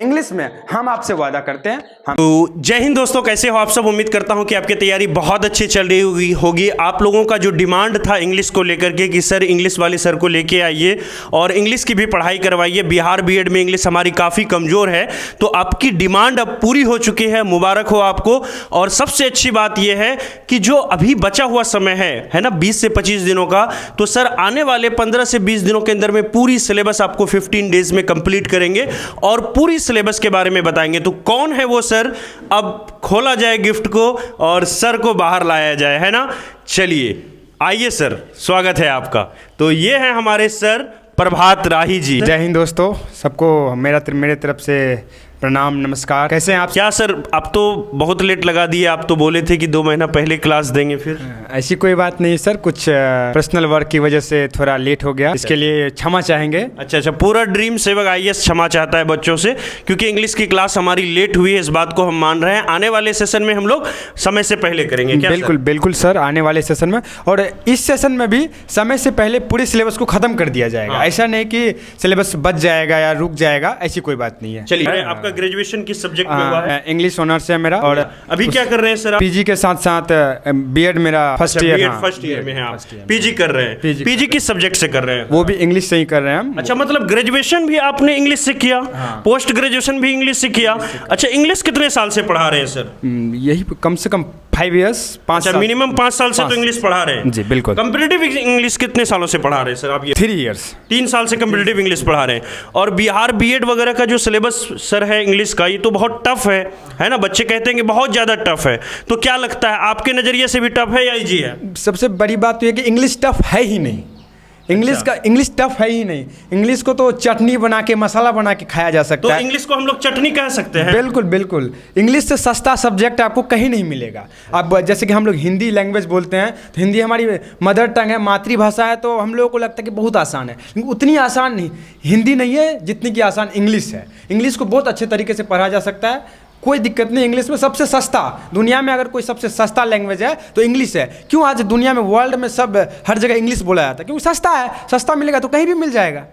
English में हम आपसे वादा करते हैं तो जय हिंद दोस्तों, कैसे हो आप सब। उम्मीद करता हूं कि आपकी तैयारी बहुत अच्छी चल रही होगी। आप लोगों का जो डिमांड था इंग्लिश को लेकर के कि सर इंग्लिश वाले सर को लेके आइए और इंग्लिश की भी पढ़ाई करवाइए, बिहार बीएड में इंग्लिश हमारी काफ़ी कमज़ोर है। तो आपकी डिमांड अब पूरी हो चुकी है, मुबारक हो आपको। और सबसे अच्छी बात यह है कि जो अभी बचा हुआ समय है ना 20 से 25 दिनों का, तो सर आने वाले 15 से 20 दिनों के अंदर में पूरी सिलेबस आपको 15 डेज में कंप्लीट करेंगे और पूरी सिलेबस के बारे में बताएंगे। तो कौन है वो सर, अब खोला जाए गिफ्ट को और सर को बाहर लाया जाए, है ना। चलिए आइए सर, स्वागत है आपका। तो ये है हमारे सर प्रभात राही जी। जय हिंद दोस्तों, सबको मेरे तरफ से प्रणाम, नमस्कार। कैसे हैं आप? क्या सर, अब तो बहुत लेट लगा दिए। आप तो बोले थे कि 2 महीना पहले क्लास देंगे, फिर ऐसी कोई बात नहीं सर, कुछ पर्सनल वर्क की वजह से थोड़ा लेट हो गया, इसके लिए क्षमा चाहेंगे। अच्छा, पूरा ड्रीम सेवक आईएएस क्षमा चाहता है बच्चों से, क्योंकि इंग्लिश की क्लास हमारी लेट हुई है, इस बात को हम मान रहे हैं। आने वाले सेशन में हम लोग समय से पहले करेंगे क्या? बिल्कुल सर? बिल्कुल सर, आने वाले सेशन में, और इस सेशन में भी समय से पहले पूरे सिलेबस को खत्म कर दिया जाएगा। हाँ। ऐसा नहीं कि सिलेबस बच जाएगा या रुक जाएगा, ऐसी कोई बात नहीं है। चलिए, आपका ग्रेजुएशन किस सब्जेक्ट में हुआ है? इंग्लिश ऑनर्स है मेरा। और अभी क्या कर रहे हैं सर आप? पीजी के साथ साथ बीएड मेरा फर्स्ट ईयर। फर्स्ट ईयर में हैं आप, पीजी कर रहे हैं। पीजी किस सब्जेक्ट से कर रहे हैं? वो भी इंग्लिश से ही कर रहे हैं हम। अच्छा, मतलब ग्रेजुएशन भी आपने इंग्लिश से किया? हाँ। पोस्ट ग्रेजुएशन भी इंग्लिश से किया? अच्छा, इंग्लिश कितने साल से पढ़ा रहे हैं सर? यही कम से कम 5 इयर्स, 5 साल, मिनिमम 5 साल से तो इंग्लिश पढ़ा रहे हैं। जी बिल्कुल। कंपेटिटिव इंग्लिश कितने सालों से पढ़ा रहे हैं सर आप? ये 3 इयर्स, 3 साल से कंपेटिटिव इंग्लिश पढ़ा रहे हैं। और बिहार बीएड वगैरह का जो सिलेबस सर है इंग्लिश का, ये तो बहुत टफ है ना। बच्चे कहते हैं कि बहुत ज़्यादा टफ है, तो क्या लगता है आपके नज़रिए से भी टफ है या इजी है? सबसे बड़ी बात तो ये कि इंग्लिश टफ है ही नहीं। इंग्लिश टफ है ही नहीं। इंग्लिश को तो चटनी बना के, मसाला बना के खाया जा सकता है। तो इंग्लिश को हम लोग चटनी कह सकते हैं? बिल्कुल बिल्कुल। इंग्लिश से सस्ता सब्जेक्ट आपको कहीं नहीं मिलेगा। अब जैसे कि हम लोग हिंदी लैंग्वेज बोलते हैं, तो हिंदी हमारी मदर टंग है, मातृभाषा है, तो हम लोगों को लगता है कि बहुत आसान है, लेकिन उतनी आसान नहीं हिंदी नहीं है जितनी कि आसान इंग्लिश है। इंग्लिश को बहुत अच्छे तरीके से पढ़ा जा सकता है, कोई दिक्कत नहीं। इंग्लिश में सबसे सस्ता, दुनिया में अगर कोई सबसे सस्ता लैंग्वेज है तो इंग्लिश है। क्यों आज दुनिया में, वर्ल्ड में सब हर जगह इंग्लिश बोला जाता है? क्योंकि सस्ता है, सस्ता मिलेगा तो कहीं भी मिल जाएगा।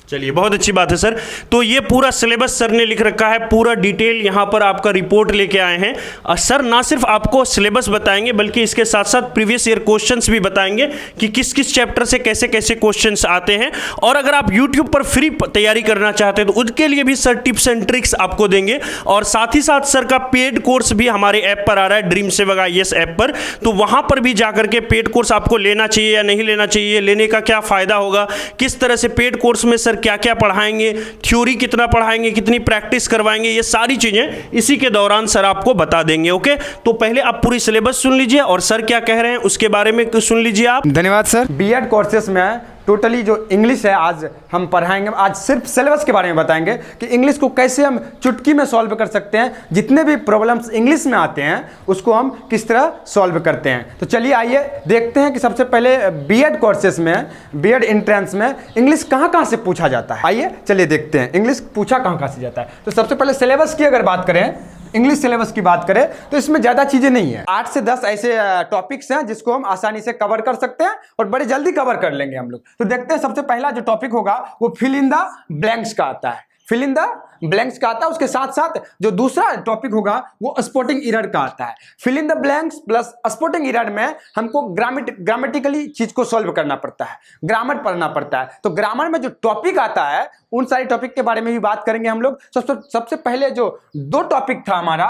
चलिए, बहुत अच्छी बात है सर। तो ये पूरा सिलेबस सर ने लिख रखा है, पूरा डिटेल यहाँ पर आपका रिपोर्ट लेके आए हैं। और सर ना सिर्फ आपको सिलेबस बताएंगे, बल्कि इसके साथ साथ प्रीवियस ईयर क्वेश्चंस भी बताएंगे कि किस किस चैप्टर से कैसे कैसे क्वेश्चंस आते हैं। और अगर आप यूट्यूब पर फ्री तैयारी करना चाहते हैं तो उसके लिए भी सर टिप्स एंड ट्रिक्स आपको देंगे। और साथ ही साथ सर का पेड कोर्स भी हमारे ऐप पर आ रहा है, ड्रीम सेवक आईएएस ऐप पर। तो वहाँ पर भी जाकर के पेड कोर्स आपको लेना चाहिए या नहीं लेना चाहिए, लेने का क्या फ़ायदा होगा, किस तरह से पेड कोर्स में सर क्या क्या पढ़ाएंगे, थ्योरी कितना पढ़ाएंगे, कितनी प्रैक्टिस करवाएंगे, ये सारी चीजें इसी के दौरान सर आपको बता देंगे। ओके, तो पहले आप पूरी सिलेबस सुन लीजिए और सर क्या कह रहे हैं उसके बारे में सुन लीजिए आप। धन्यवाद सर। बीएड कोर्सेस में टोटली जो इंग्लिश है आज हम पढ़ाएंगे। आज सिर्फ सिलेबस के बारे में बताएंगे कि इंग्लिश को कैसे हम चुटकी में सॉल्व कर सकते हैं। जितने भी प्रॉब्लम्स इंग्लिश में आते हैं उसको हम किस तरह सॉल्व करते हैं। तो चलिए आइए देखते हैं कि सबसे पहले बीएड कोर्सेस में, बीएड एंट्रेंस में इंग्लिश कहाँ से पूछा जाता है। आइए चलिए देखते हैं इंग्लिश पूछा कहाँ से जाता है। तो सबसे पहले सिलेबस की अगर बात करें, इंग्लिश सिलेबस की बात करें, तो इसमें ज़्यादा चीज़ें नहीं है। 8 से 10 ऐसे टॉपिक्स हैं जिसको हम आसानी से कवर कर सकते हैं और बड़े जल्दी कवर कर लेंगे हम लोग। तो देखते हैं, सबसे पहला जो टॉपिक होगा वो फिल इन द ब्लैंक्स का आता है। फिल इन द ब्लैंक्स का आता है। उसके साथ साथ जो दूसरा टॉपिक होगा वो स्पॉटिंग एरर का आता है। Fill in the blanks plus spotting error में हमको ग्रामेटिकली चीज को सॉल्व करना पड़ता है, ग्रामर पढ़ना पड़ता है। तो ग्रामर में जो टॉपिक आता है उन सारे टॉपिक के बारे में भी बात करेंगे हम लोग। सबसे पहले जो 2 टॉपिक था हमारा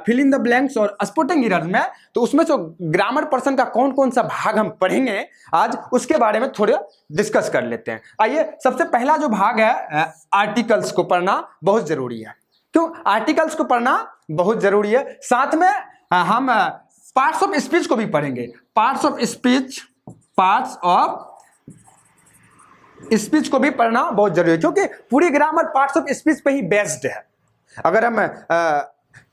फिल इन द ब्लैंक्स और स्पॉटिंग एरर में, तो उसमें जो ग्रामर पर्सन का कौन कौन सा भाग हम पढ़ेंगे आज, उसके बारे में थोड़ा डिस्कस कर लेते हैं। आइए, सबसे पहला जो भाग है आर्टिकल्स को पढ़ना बहुत जरूरी है। क्यों आर्टिकल्स को पढ़ना बहुत जरूरी है? साथ में हम पार्ट्स ऑफ स्पीच को भी पढ़ेंगे। पार्ट्स ऑफ स्पीच को भी पढ़ना बहुत जरूरी है, क्योंकि पूरी ग्रामर पार्ट्स ऑफ स्पीच पे ही बेस्ड है। अगर हम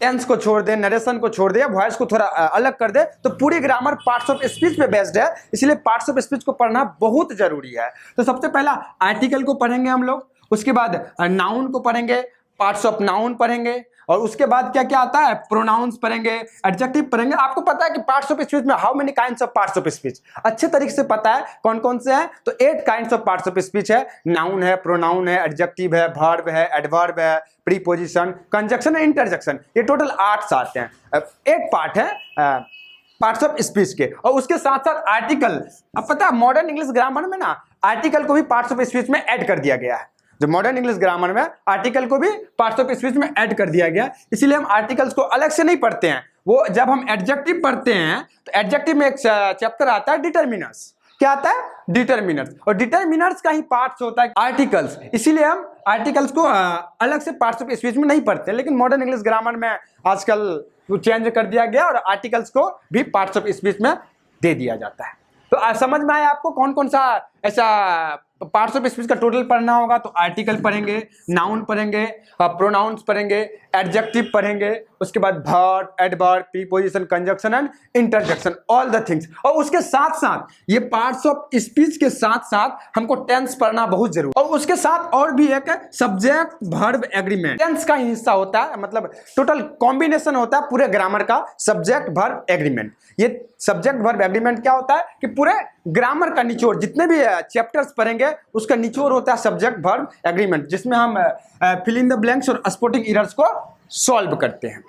टेंस को छोड़ दें, नरेशन को छोड़ दें, वॉइस को थोड़ा अलग कर दे, तो पूरी ग्रामर पार्ट्स ऑफ स्पीच पे बेस्ड है। इसलिए पार्ट्स ऑफ स्पीच को पढ़ना बहुत जरूरी है। तो सबसे पहला आर्टिकल को पढ़ेंगे हम लोग, उसके बाद नाउन को पढ़ेंगे, पार्ट्स ऑफ नाउन पढ़ेंगे, और उसके बाद क्या क्या आता है, प्रोनाउंस पढ़ेंगे, एडजेक्टिव पढ़ेंगे। आपको पता है कि पार्ट्स ऑफ स्पीच में how many kinds of parts of speech, अच्छे तरीके से पता है कौन कौन से हैं। तो 8 kinds of parts of speech है, नाउन है, प्रोनाउन है, एडजेक्टिव है, वर्ब है, एडवर्ब है, प्रीपोजिशन, कंजक्शन और इंटरजेक्शन, ये टोटल 8 आते हैं। अब एक पार्ट है पार्ट्स ऑफ स्पीच के, और उसके साथ साथ आर्टिकल। अब पता है मॉडर्न इंग्लिश ग्रामर में ना आर्टिकल को भी पार्ट्स ऑफ स्पीच में ऐड कर दिया गया है। जो मॉडर्न इंग्लिश ग्रामर में आर्टिकल को भी पार्ट्स ऑफ स्पीच में ऐड कर दिया गया, इसीलिए हम आर्टिकल्स को अलग से नहीं पढ़ते हैं। वो जब हम एडजेक्टिव पढ़ते हैं तो एडजेक्टिव में एक चैप्टर आता है डिटरमिनर्स। क्या आता है, डिटरमिनर्स, और डिटरमिनर्स का ही पार्ट्स होता है आर्टिकल्स, इसीलिए हम आर्टिकल्स को अलग से पार्ट्स ऑफ स्पीच में नहीं पढ़ते। लेकिन मॉडर्न इंग्लिश ग्रामर में आजकल चेंज कर दिया गया और आर्टिकल्स को भी पार्ट्स ऑफ स्पीच में दे दिया जाता है। तो समझ में आया आपको कौन कौन सा ऐसा पार्ट्स ऑफ स्पीच का टोटल पढ़ना होगा। तो आर्टिकल पढ़ेंगे, नाउन पढ़ेंगे, प्रोनाउंस पढ़ेंगे, एडजेक्टिव पढ़ेंगे, उसके बाद verb, adverb, preposition, conjunction and interjection, all the things. और उसके साथ साथ ये पार्ट्स ऑफ स्पीच के साथ साथ हमको टेंस पढ़ना बहुत जरूरी, और उसके साथ और भी एक सब्जेक्ट वर्ब एग्रीमेंट, टेंस का ही हिस्सा होता है, मतलब टोटल कॉम्बिनेशन होता है पूरे ग्रामर का, सब्जेक्ट वर्ब एग्रीमेंट। ये सब्जेक्ट वर्ब एग्रीमेंट क्या होता है कि पूरे ग्रामर का निचोड़, जितने भी चैप्टर्स पढ़ेंगे उसका निचोड़ होता है सब्जेक्ट वर्ब एग्रीमेंट, जिसमें हम फिल इन द ब्लैंक्स और स्पॉटिंग एरर्स को सॉल्व करते हैं।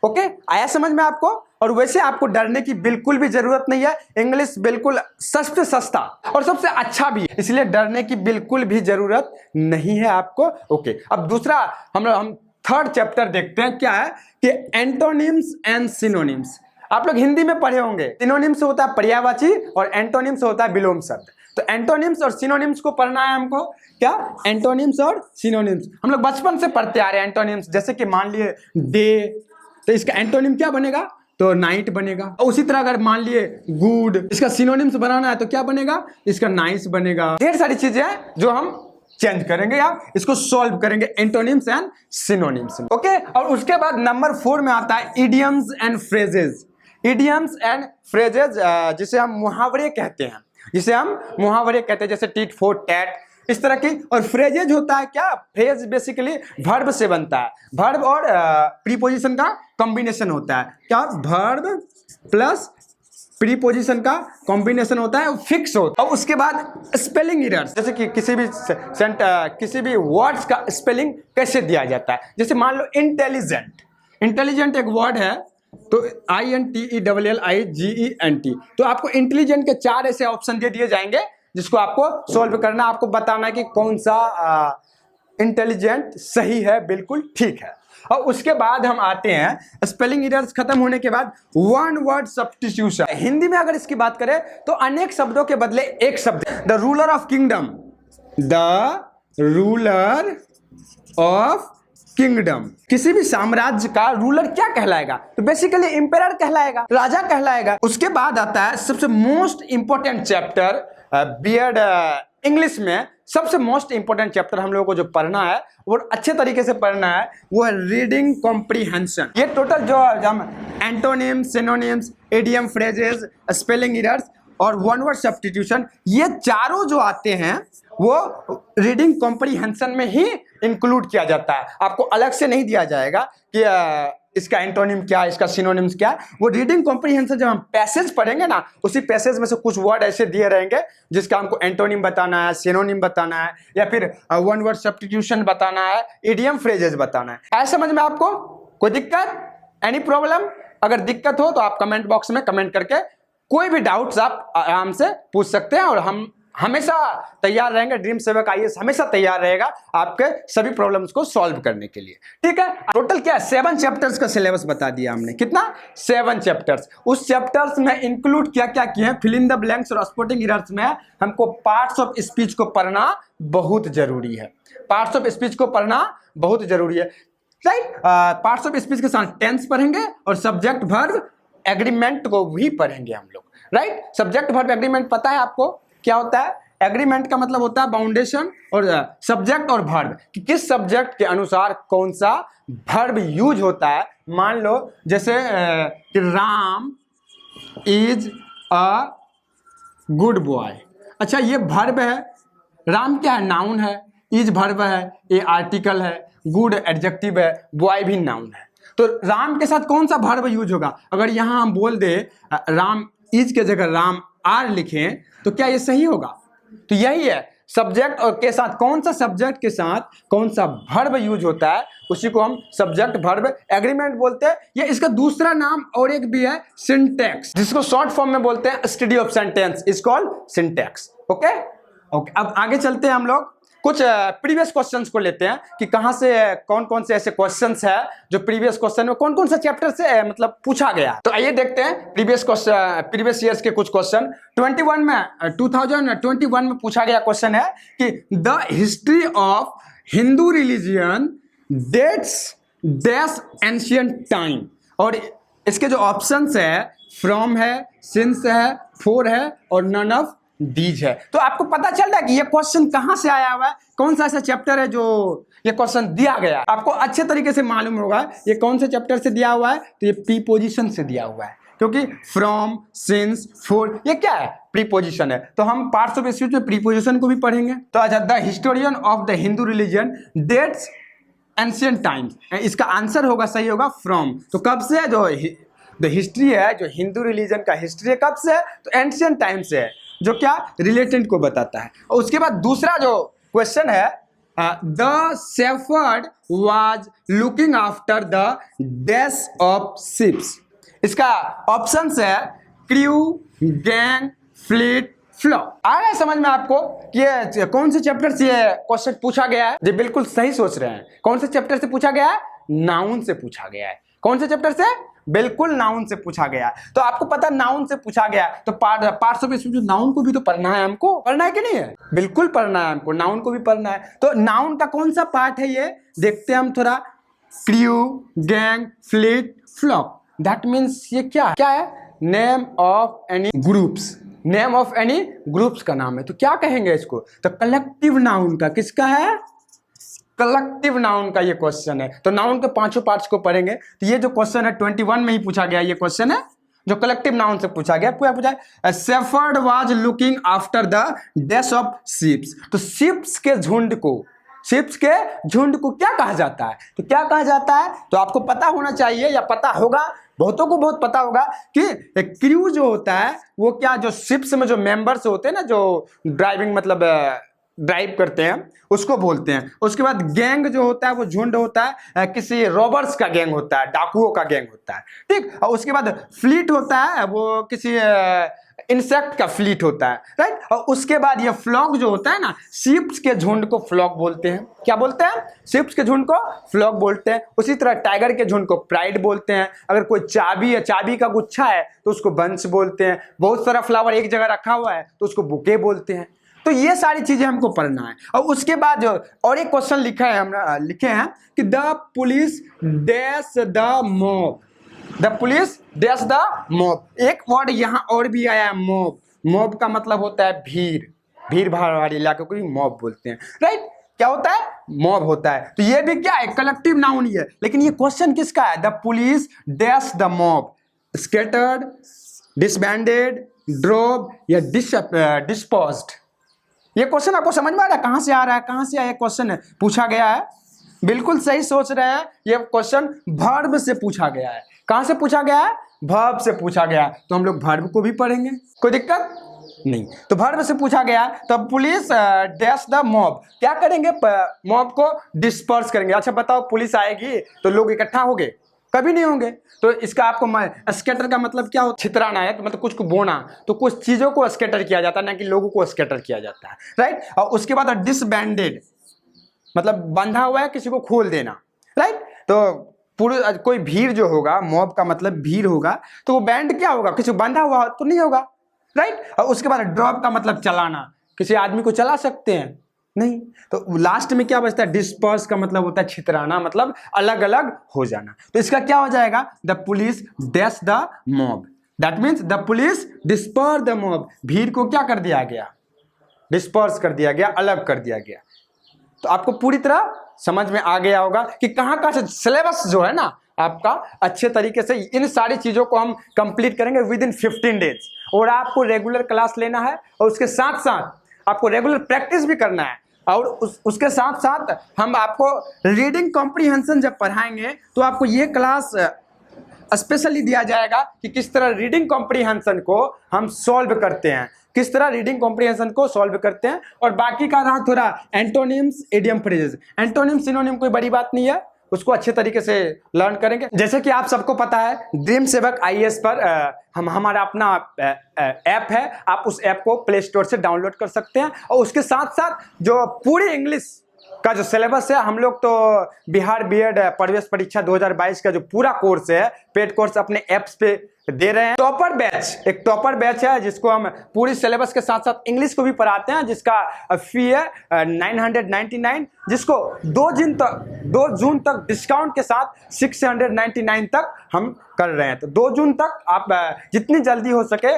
ओके, आया समझ में आपको। और वैसे आपको डरने की बिल्कुल भी जरूरत नहीं है, इंग्लिश बिल्कुल सबसे सस्ता और सबसे अच्छा भी है, इसलिए डरने की बिल्कुल भी जरूरत नहीं है आपको। ओके, अब दूसरा हम थर्ड चैप्टर देखते हैं, क्या है कि एंटोनिम्स एंड सिनोनिम्स। आप लोग हिंदी में पढ़े होंगे, सिनोनिम्स होता है पर्यायवाची और एंटोनिम्स होता है विलोम शब्द। तो एंटोनिम्स और सिनोनिम्स को पढ़ना है हमको। क्या, एंटोनिम्स और सिनोनिम्स हम लोग बचपन से पढ़ते आ रहे हैं। एंटोनिम्स जैसे कि मान लिए डे, तो इसका एंटोनिम क्या बनेगा, तो नाइट बनेगा। और उसी तरह अगर मान लिए गुड, इसका सिनोनिम्स बनाना है तो क्या बनेगा, इसका नाइस बनेगा। ढेर सारी चीजें हैं जो हम चेंज करेंगे या इसको सॉल्व करेंगे, एंटोनिम्स एंड सिनोनिम्स। ओके, और उसके बाद नंबर 4 में आता है idioms and phrases. Idioms and phrases जिसे हम मुहावरे कहते हैं, जैसे टिट फॉर टैट, इस तरह की। और फ्रेजेज होता है क्या, फ्रेज बेसिकली वर्ब से बनता है, वर्ब और प्रीपोजिशन का कॉम्बिनेशन होता है। क्या, वर्ब प्लस प्रीपोजिशन का कॉम्बिनेशन होता है, फिक्स होता है। और उसके बाद स्पेलिंग एरर्स, जैसे कि किसी भी वर्ड्स का स्पेलिंग कैसे दिया जाता है। जैसे मान लो इंटेलिजेंट एक वर्ड है, तो INTELLIGENT, तो आपको इंटेलिजेंट के 4 ऐसे ऑप्शन दे दिए जाएंगे जिसको आपको सॉल्व करना, आपको बताना है कि कौन सा इंटेलिजेंट सही है, बिल्कुल ठीक है। और उसके बाद हम आते हैं स्पेलिंग एरर्स खत्म होने के बाद वन वर्ड सब्स्टिट्यूशन। हिंदी में अगर इसकी बात करें तो अनेक शब्दों के बदले एक शब्द, the ruler of kingdom, the ruler of kingdom. किसी भी साम्राज्य का रूलर क्या कहलाएगा, तो बेसिकली एम्परर कहलाएगा, राजा कहलाएगा। उसके बाद आता है सबसे most important chapter, BEd English में सबसे मोस्ट इंपॉर्टेंट चैप्टर हम लोगों को जो पढ़ना है वो अच्छे तरीके से पढ़ना है, वो है रीडिंग कॉम्प्रीहेंशन। ये टोटल जो हम antonyms, synonyms, idiom, phrases, spelling errors और वन वर्ड सब्स्टिट्यूशन, ये चारों जो आते हैं वो रीडिंग कॉम्प्रीहेंशन में ही इंक्लूड किया जाता है। आपको अलग से नहीं दिया जाएगा कि इसका एंटोनिम क्या, इसका सिनोनिम्स क्या। वो रीडिंग कॉम्प्रीहेंशन जब हम पैसेज पढ़ेंगे ना, उसी पैसेज में से कुछ वर्ड ऐसे दिए रहेंगे जिसका हमको एंटोनिम बताना है, सिनोनिम बताना है, या फिर वन वर्ड सब्स्टिट्यूशन बताना है, इडियम, फ्रेजेस बताना है। ऐसा समझ में आपको कोई दिक्कत, एनी प्रॉब्लम? अगर दिक्कत हो तो आप कमेंट बॉक्स में कमेंट करके कोई भी डाउट्स आप आराम से पूछ सकते हैं, और हम हमेशा तैयार रहेंगे। ड्रीम सेवक IAS हमेशा तैयार रहेगा आपके सभी प्रॉब्लम्स को सॉल्व करने के लिए, ठीक है। टोटल क्या 7 चैप्टर्स का सिलेबस बता दिया हमने, कितना, 7 चैप्टर्स। उस चैप्टर्स में इंक्लूड क्या क्या किए हैं, फिल इन द ब्लैंक्स और स्पॉटिंग एरर्स में हमको पार्ट्स ऑफ स्पीच को पढ़ना बहुत जरूरी है, पार्ट्स ऑफ स्पीच को पढ़ना बहुत जरूरी है, राइट। पार्ट्स ऑफ स्पीच के साथ टेंस पढ़ेंगे और सब्जेक्ट वर्ब एग्रीमेंट को भी पढ़ेंगे हम लोग, राइट। सब्जेक्ट वर्ब एग्रीमेंट पता है आपको क्या होता है? एग्रीमेंट का मतलब होता है बाउंडेशन, और सब्जेक्ट और वर्ब कि किस सब्जेक्ट के अनुसार कौन सा वर्ब यूज होता है। मान लो जैसे कि Ram is a good boy, अच्छा ये वर्ब है, राम क्या है, नाउन है, इज वर्ब है, ये आर्टिकल है, गुड एडजेक्टिव है, बॉय भी नाउन है। तो राम के साथ कौन सा वर्ब यूज होगा? अगर यहाँ हम बोल दे राम इज के जगह राम आर लिखें तो क्या ये सही होगा? तो यही है, सब्जेक्ट और के साथ कौन सा सब्जेक्ट के साथ कौन सा वर्ब यूज होता है उसी को हम सब्जेक्ट वर्ब एग्रीमेंट बोलते हैं। ये इसका दूसरा नाम और एक भी है सिंटैक्स, जिसको शॉर्ट फॉर्म में बोलते हैं study of sentence is called syntax. Okay okay, अब आगे चलते हैं, हम लोग कुछ प्रीवियस क्वेश्चंस को लेते हैं कि कहां से कौन कौन से ऐसे क्वेश्चंस है जो प्रीवियस क्वेश्चन में कौन कौन सा चैप्टर से मतलब पूछा गया। तो आइए देखते हैं प्रीवियस ईयर्स के कुछ क्वेश्चन। 2021 में पूछा गया क्वेश्चन है कि the history of Hindu religion dates dash ancient time, और इसके जो ऑप्शंस है फ्रॉम है, सिंस है, फॉर है और नन ऑफ दीज है। तो आपको पता चल रहा है कि ये क्वेश्चन कहां से आया हुआ है, कौन सा ऐसा चैप्टर है जो ये क्वेश्चन दिया गया है। आपको अच्छे तरीके से मालूम होगा ये कौन से चैप्टर से दिया हुआ है, तो ये प्रीपोजिशन से दिया हुआ है, क्योंकि फ्रॉम, सिंस, फॉर ये क्या है? प्रीपोजिशन है। तो हम पार्ट्स ऑफ स्पीच में प्रीपोजिशन को भी पढ़ेंगे। तो अच्छा, the historian of the Hindu religion dates ancient times, इसका आंसर होगा, सही होगा फ्रॉम। तो कब से है? जो द हिस्ट्री है, जो हिंदू रिलीजन का हिस्ट्री है, कब से है? तो एंशिएंट टाइम से है, जो क्या रिलेटेड को बताता है। और उसके बाद दूसरा जो क्वेश्चन है, the shepherd was looking after the dash of ships, इसका ऑप्शंस है क्रू, गैंग, फ्लीट, फ्लॉक। आ रहा है समझ में आपको ये कौन से चैप्टर से ये क्वेश्चन पूछा गया है? जी बिल्कुल सही सोच रहे हैं। कौन से चैप्टर से पूछा गया है? नाउन से पूछा गया है। कौन से चैप्टर से? बिल्कुल नाउन से पूछा गया। तो आपको पता नाउन से पूछा गया, तो पार्ट्स ऑफ स्पीच नाउन को भी तो पढ़ना है हमको, पढ़ना है कि नहीं है? बिल्कुल पढ़ना है हमको, नाउन को भी पढ़ना है। तो नाउन का कौन सा पार्ट है ये देखते हैं हम थोड़ा। Crew, gang, fleet, flock, that means ये क्या क्या है? Name of any groups, name of any groups का नाम है। तो क्या कहेंगे इसको? तो कलेक्टिव नाउन का, किसका है? कलेक्टिव नाउन का ये क्वेश्चन है। तो नाउन के पांचों पार्ट्स को पढ़ेंगे। तो ये जो क्वेश्चन है 21 में ही पूछा गया, ये क्वेश्चन है जो कलेक्टिव नाउन से पूछा गया। पूछा है shepherd was looking after the dash of ships, तो शिप्स के झुंड को, शिप्स के झुंड को क्या कहा जाता है? तो क्या कहा जाता है? तो आपको पता होना चाहिए या पता होगा, बहुतों को बहुत पता होगा कि क्रू जो होता है वो क्या, जो शिप्स में जो मेंबर्स होते हैं ना, जो ड्राइविंग मतलब ड्राइव करते हैं, उसको बोलते हैं। उसके बाद गैंग जो होता है वो झुंड होता है, किसी रॉबर्स का गैंग होता है, डाकुओं का गैंग होता है, ठीक। और उसके बाद फ्लीट होता है, वो किसी इंसेक्ट का फ्लीट होता है, राइट। और उसके बाद ये फ्लॉक जो होता है ना, शिप्स के झुंड को फ्लॉक बोलते हैं। क्या बोलते हैं? शिप्स के झुंड को फ्लॉक बोलते हैं। उसी तरह टाइगर के झुंड को प्राइड बोलते हैं। अगर कोई चाबी है, चाबी का गुच्छा है तो उसको बंच बोलते हैं। बहुत सारा फ्लावर एक जगह रखा हुआ है तो उसको बुके बोलते हैं। तो ये सारी चीजें हमको पढ़ना है। और उसके बाद जो और एक क्वेश्चन लिखा है, हम लिखे हैं कि the police dash the mob, the police dash the mob. एक वर्ड यहाँ और भी आया है, मॉब। मॉब का मतलब होता है भीड़, भीड़ भाड़ वाले इलाके को मॉब बोलते हैं, राइट। क्या होता है? मॉब होता है। तो ये भी क्या है? कलेक्टिव नाउन ही है। लेकिन ये क्वेश्चन किसका है? The police dash the mob, scattered, disbanded, drop या डिस्पोज्ड। ये क्वेश्चन आपको समझ में आ रहा है कहां से आ रहा है, कहां से आया क्वेश्चन पूछा गया है? बिल्कुल सही सोच रहे हैं। ये क्वेश्चन वर्ब से पूछा गया है। कहां से पूछा गया है? वर्ब से पूछा गया है। तो हम लोग वर्ब को भी पढ़ेंगे, कोई दिक्कत नहीं। तो वर्ब से पूछा गया, तो पुलिस डैश द मॉब, क्या करेंगे? मॉब को डिस्पर्स करेंगे। अच्छा बताओ, पुलिस आएगी तो लोग इकट्ठा होंगे? कभी नहीं होंगे। तो इसका आपको स्कैटर का मतलब क्या होता है? छितराना है, तो मतलब कुछ को बोना। तो कुछ चीजों को स्कैटर किया जाता है, ना कि लोगों को स्कैटर किया जाता है, राइट। और उसके बाद डिसबैंडेड मतलब बंधा हुआ है, किसी को खोल देना, राइट। तो पूरे कोई भीड़ जो होगा, मॉब का मतलब भीड़ होगा, तो वो बैंड क्या होगा? किसी को बंधा हुआ तो नहीं होगा, राइट। और उसके बाद ड्रॉप का मतलब चलाना, किसी आदमी को चला सकते हैं नहीं। तो लास्ट में क्या बचता है? डिस्पर्स का मतलब होता है छितराना, मतलब अलग अलग हो जाना। तो इसका क्या हो जाएगा? The police dash the mob, that means the police disperse the mob. भीड़ को क्या कर दिया गया? डिस्पर्स कर दिया गया, अलग कर दिया गया। तो आपको पूरी तरह समझ में आ गया होगा कि कहाँ से सिलेबस जो है ना आपका अच्छे तरीके से इन सारी चीजों को हम कंप्लीट करेंगे विद इन 15 डेज। और आपको रेगुलर क्लास लेना है और उसके साथ साथ आपको रेगुलर प्रैक्टिस भी करना है। और उसके साथ साथ हम आपको रीडिंग कॉम्प्रीहेंशन जब पढ़ाएंगे तो आपको ये क्लास स्पेशली दिया जाएगा कि किस तरह रीडिंग कॉम्प्रीहेंशन को हम सॉल्व करते हैं, किस तरह रीडिंग कॉम्प्रीहेंशन को सॉल्व करते हैं। और बाकी का रहा थोड़ा antonyms, idiom phrases. Antonym synonym कोई बड़ी बात नहीं है, उसको अच्छे तरीके से लर्न करेंगे। जैसे कि आप सबको पता है ड्रीम सेवक IAS पर हमारा अपना ऐप है, आप उस ऐप को प्ले स्टोर से डाउनलोड कर सकते हैं। और उसके साथ साथ जो पूरी इंग्लिश का जो सिलेबस है, हम लोग तो बिहार बीएड प्रवेश परीक्षा 2022 का जो पूरा कोर्स है, पेड कोर्स अपने ऐप्स पे दे रहे हैं। टॉपर बैच, एक टॉपर बैच है जिसको हम पूरी सिलेबस के साथ साथ इंग्लिश को भी पढ़ाते हैं, जिसका फी है 999, जिसको 2 जून तक डिस्काउंट के साथ 699 तक हम कर रहे हैं। तो 2 जून तक आप जितनी जल्दी हो सके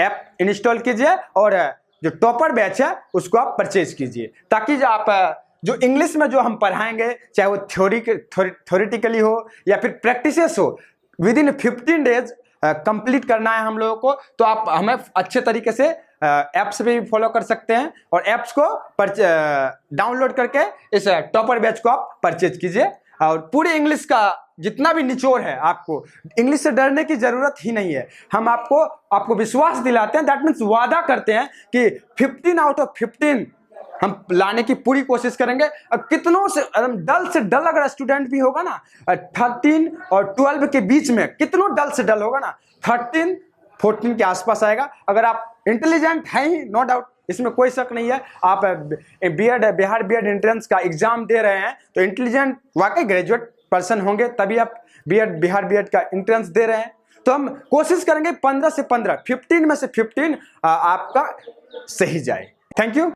ऐप इंस्टॉल कीजिए और जो टॉपर बैच है उसको आप परचेज कीजिए, ताकि जो आप जो इंग्लिश में जो हम पढ़ाएंगे, चाहे वो थ्योरेटिकली हो या फिर प्रैक्टिसेस हो, विद इन 15 डेज कंप्लीट करना है हम लोगों को। तो आप हमें अच्छे तरीके से ऐप्स पे भी फॉलो कर सकते हैं और ऐप्स को डाउनलोड करके इस टॉपर बैच को आप परचेज कीजिए। और पूरे इंग्लिश का जितना भी निचोड़ है, आपको इंग्लिश से डरने की जरूरत ही नहीं है। हम आपको विश्वास दिलाते हैं, दैट मीन्स वादा करते हैं कि 15 आउट ऑफ 15 हम लाने की पूरी कोशिश करेंगे। कितनों से डल अगर स्टूडेंट भी होगा ना, 13 और 12 के बीच में कितनों डल से डल होगा ना, 13-14 के आसपास आएगा। अगर आप इंटेलिजेंट हैं ही, नो डाउट, इसमें कोई शक नहीं है, आप बिहार बीएड एंट्रेंस का एग्जाम दे रहे हैं तो इंटेलिजेंट वाकई ग्रेजुएट पर्सन होंगे, तभी आप बिहार बीएड का एंट्रेंस दे रहे हैं। तो हम कोशिश करेंगे 15 से 15, 15 में से 15 आपका सही जाए। Thank you.